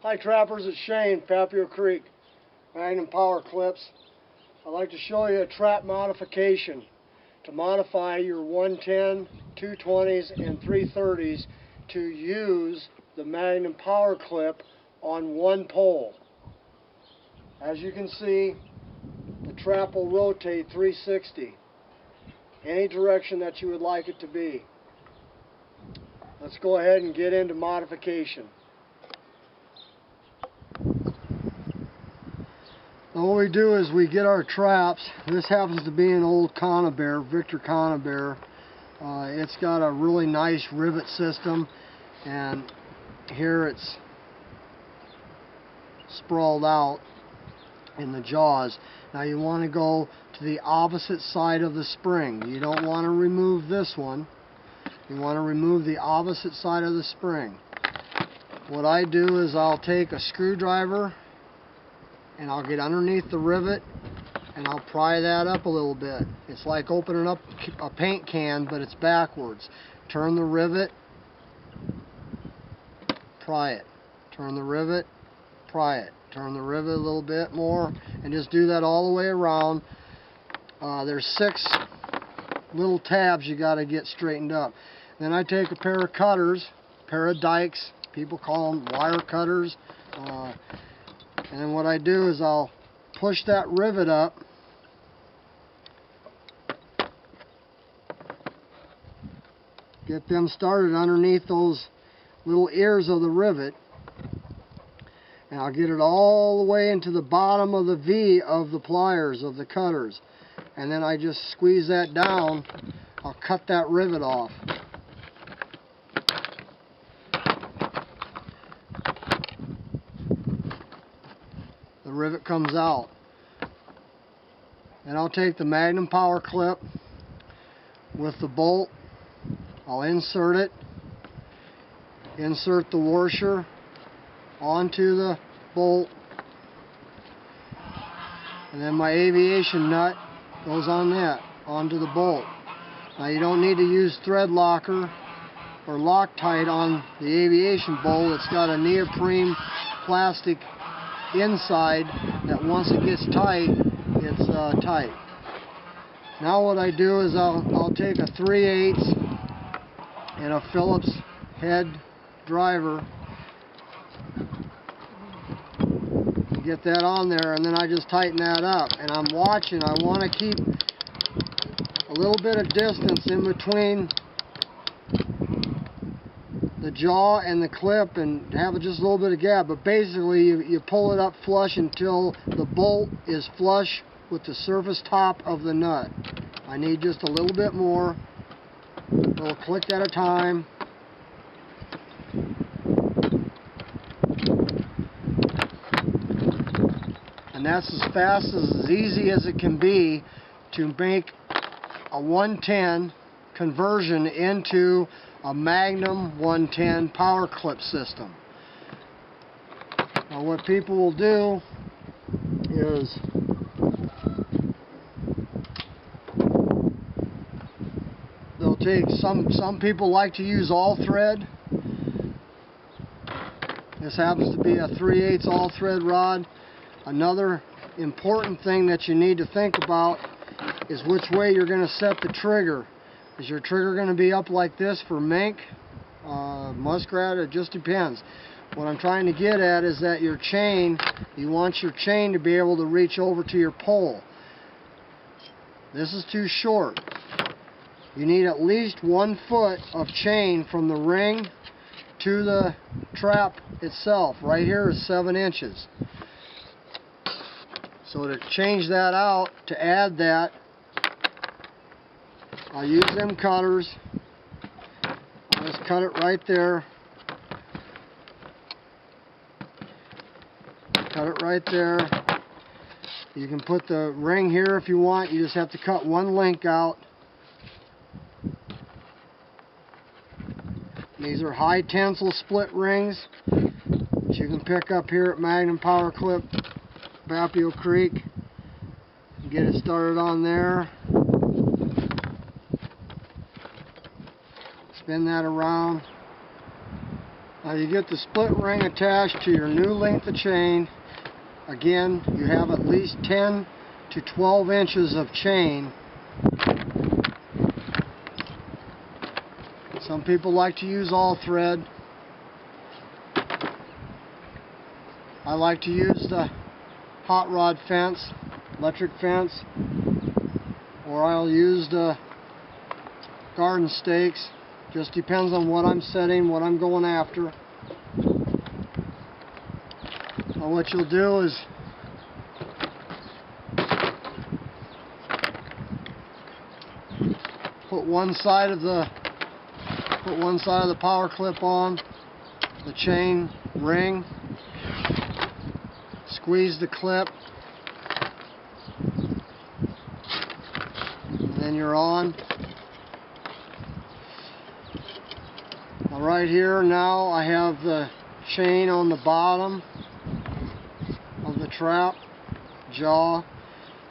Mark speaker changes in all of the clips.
Speaker 1: Hi trappers, it's Shane, Papio Creek, Magnum Power Clips. I'd like to show you a trap modification to modify your 110, 220s, and 330s to use the Magnum Power Clip on one pole. As you can see, the trap will rotate 360, any direction that you would like it to be. Let's go ahead and get into modification. What we do is we get our traps. This happens to be an old Conibear, Victor Conibear. It's got a really nice rivet system, and here it's sprawled out in the jaws. Now you want to go to the opposite side of the spring. You don't want to remove this one. You want to remove the opposite side of the spring. What I do is I'll take a screwdriver and I'll get underneath the rivet and I'll pry that up a little bit. It's like opening up a paint can, but it's backwards. Turn the rivet, pry it. Turn the rivet, pry it. Turn the rivet a little bit more, and just do that all the way around. There's 6 little tabs you got to get straightened up. Then I take a pair of cutters, a pair of dikes. People call them wire cutters. And then what I do is I'll push that rivet up, get them started underneath those little ears of the rivet, and I'll get it all the way into the bottom of the V of the pliers of the cutters, and then I just squeeze that down. I'll cut that rivet off. The rivet comes out. And I'll take the Magnum Power Clip with the bolt. I'll insert it. Insert the washer onto the bolt. And then my aviation nut goes on that, onto the bolt. Now you don't need to use thread locker or Loctite on the aviation bolt. It's got a neoprene plastic inside that once it gets tight, it's tight. Now what I do is I'll take a 3/8 and a Phillips head driver, get that on there, and then I just tighten that up. And I'm watching. I want to keep a little bit of distance in between the jaw and the clip, and have just a little bit of gap. But basically you pull it up flush until the bolt is flush with the surface top of the nut. I need just a little bit more, a little click at a time. And that's as fast, as easy as it can be to make a 110 conversion into a Magnum 110 power clip system. Now what people will do is they'll take, some people like to use all thread. This happens to be a 3/8 all thread rod. Another important thing that you need to think about is which way you're going to set the trigger. Is your trigger going to be up like this for mink, muskrat? It just depends. What I'm trying to get at is that your chain, you want your chain to be able to reach over to your pole. This is too short. You need at least 1 foot of chain from the ring to the trap itself. Right here is 7 inches. So to change that out, to add that, I'll use them cutters. I'll just cut it right there. Cut it right there. You can put the ring here if you want. You just have to cut 1 link out. These are high tensile split rings that you can pick up here at Magnum Power Clip, Papio Creek. Get it started on there. Spin that around. Now you get the split ring attached to your new length of chain. Again, you have at least 10 to 12 inches of chain. Some people like to use all thread. I like to use the hot rod fence, electric fence, or I'll use the garden stakes. Just depends on what I'm setting, what I'm going after. Now what you'll do is put one side of the power clip on the chain ring, squeeze the clip, and then you're on. Now right here now I have the chain on the bottom of the trap jaw,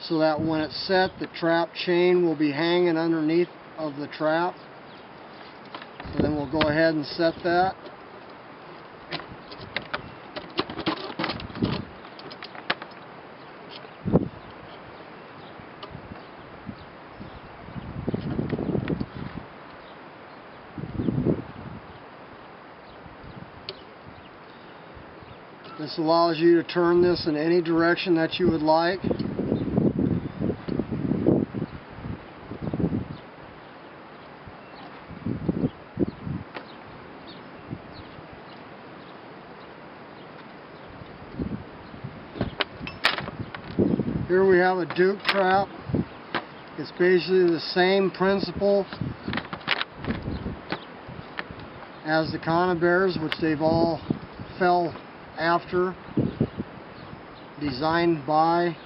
Speaker 1: so that when it's set, the trap chain will be hanging underneath of the trap. So then we'll go ahead and set that. This allows you to turn this in any direction that you would like. Here we have a Duke trap. It's basically the same principle as the Conibears, which they've all fell after, designed by.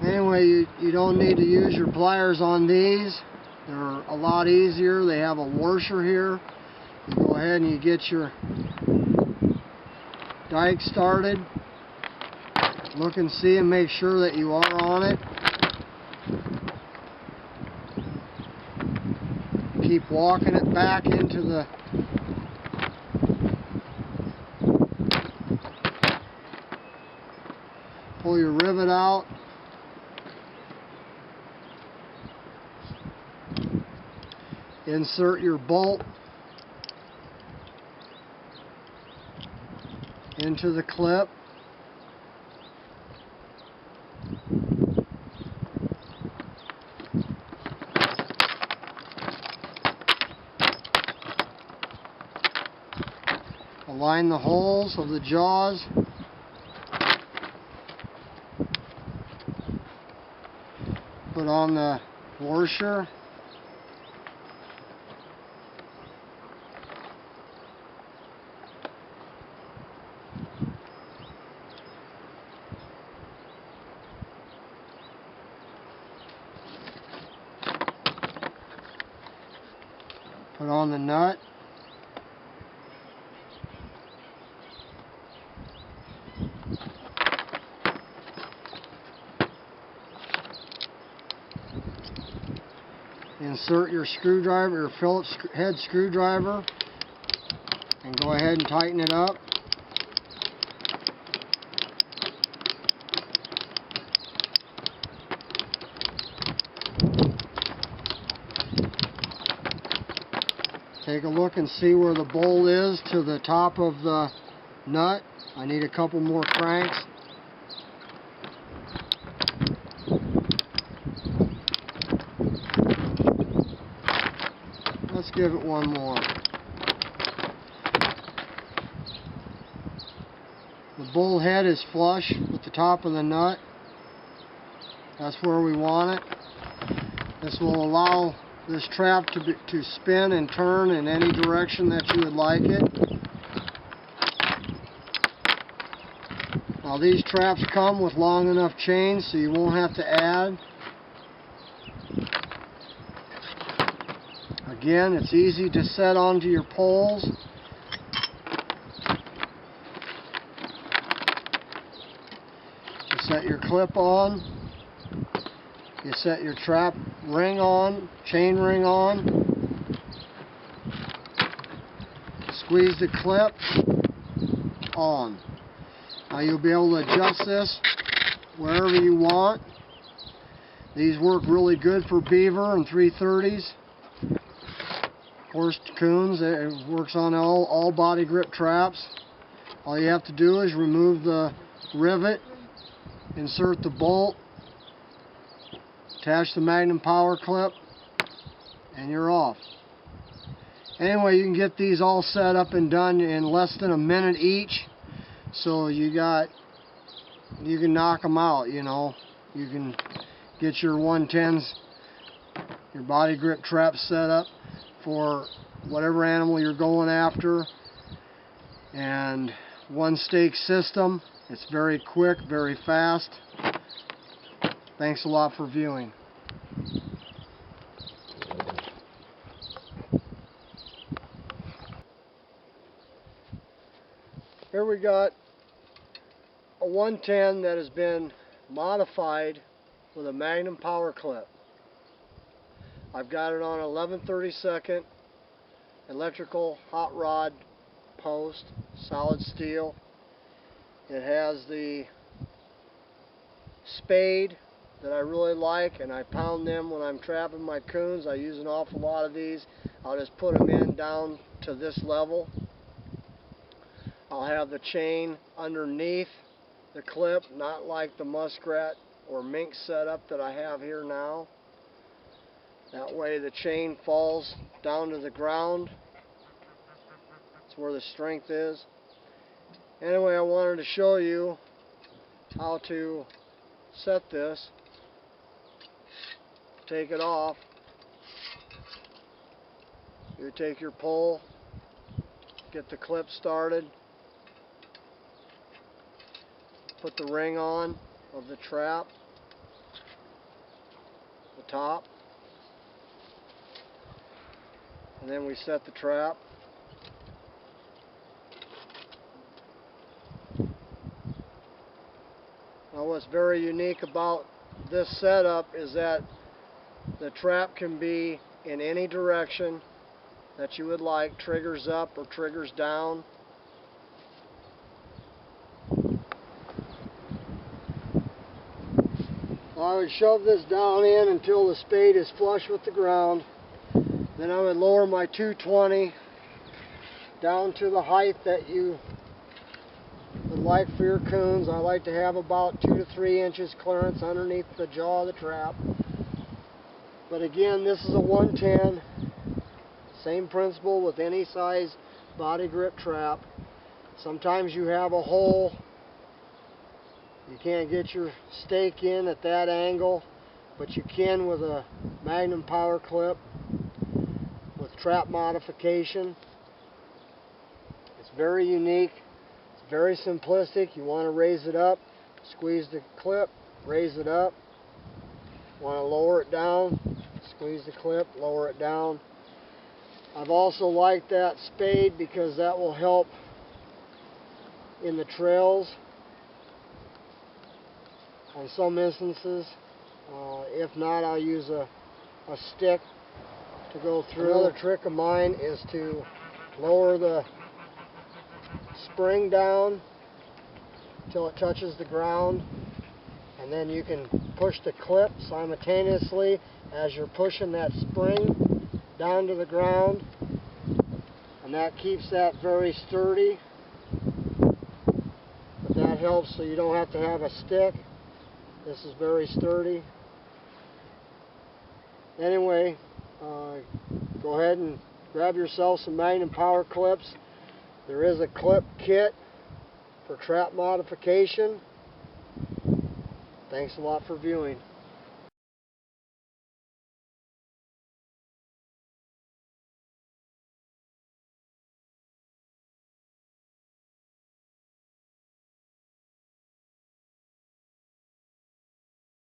Speaker 1: Anyway, you don't need to use your pliers on these. They're a lot easier. They have a washer here. You go ahead and you get your dike started. Look and see and make sure that you are on it. Keep walking it back into the pull your rivet out. Insert your bolt into the clip. Align the holes of the jaws. Put on the washer. Put on the nut. Insert your screwdriver, your Phillips head screwdriver, and go ahead and tighten it up. Take a look and see where the bolt is to the top of the nut. I need a couple more cranks. Let's give it one more. The bolt head is flush with the top of the nut. That's where we want it. This will allow this trap to spin and turn in any direction that you would like it. Now these traps come with long enough chains so you won't have to add. Again, it's easy to set onto your poles. Just set your clip on. You set your trap ring on, chain ring on, squeeze the clip on. Now you'll be able to adjust this wherever you want. These work really good for beaver and 330s. Horse coons, it works on all body grip traps. All you have to do is remove the rivet, insert the bolt, attach the Magnum power clip, and you're off. Anyway, you can get these all set up and done in less than a minute each. So you can knock them out, you know. You can get your 110s, your body grip trap set up for whatever animal you're going after. And one stake system. It's very quick, very fast. Thanks a lot for viewing. Here we got a 110 that has been modified with a Magnum power clip. I've got it on 11/32 electrical hot rod post, solid steel. It has the spade that I really like, and I pound them when I'm trapping my coons. I use an awful lot of these. I'll just put them in down to this level. I'll have the chain underneath the clip, not like the muskrat or mink setup that I have here now. That way the chain falls down to the ground. That's where the strength is. Anyway, I wanted to show you how to set this. Take it off. You take your pole, get the clip started, put the ring on of the trap, the top, and then we set the trap. Now what's very unique about this setup is that the trap can be in any direction that you would like, triggers up or triggers down. I would shove this down in until the spade is flush with the ground. Then I would lower my 220 down to the height that you would like for your coons. I like to have about 2 to 3 inches clearance underneath the jaw of the trap. But again, this is a 110. Same principle with any size body grip trap. Sometimes you have a hole. You can't get your stake in at that angle, but you can with a Magnum power clip with trap modification. It's very unique. It's very simplistic. You want to raise it up, squeeze the clip, raise it up. Want to lower it down, squeeze the clip, lower it down. I've also liked that spade because that will help in the trails on some instances. If not, I'll use a stick to go through. Another trick of mine is to lower the spring down until it touches the ground, and then you can push the clip simultaneously as you're pushing that spring down to the ground, and that keeps that very sturdy. But that helps so you don't have to have a stick. This is very sturdy. Anyway, go ahead and grab yourself some Magnum power clips. There is a clip kit for trap modification. Thanks a lot for viewing.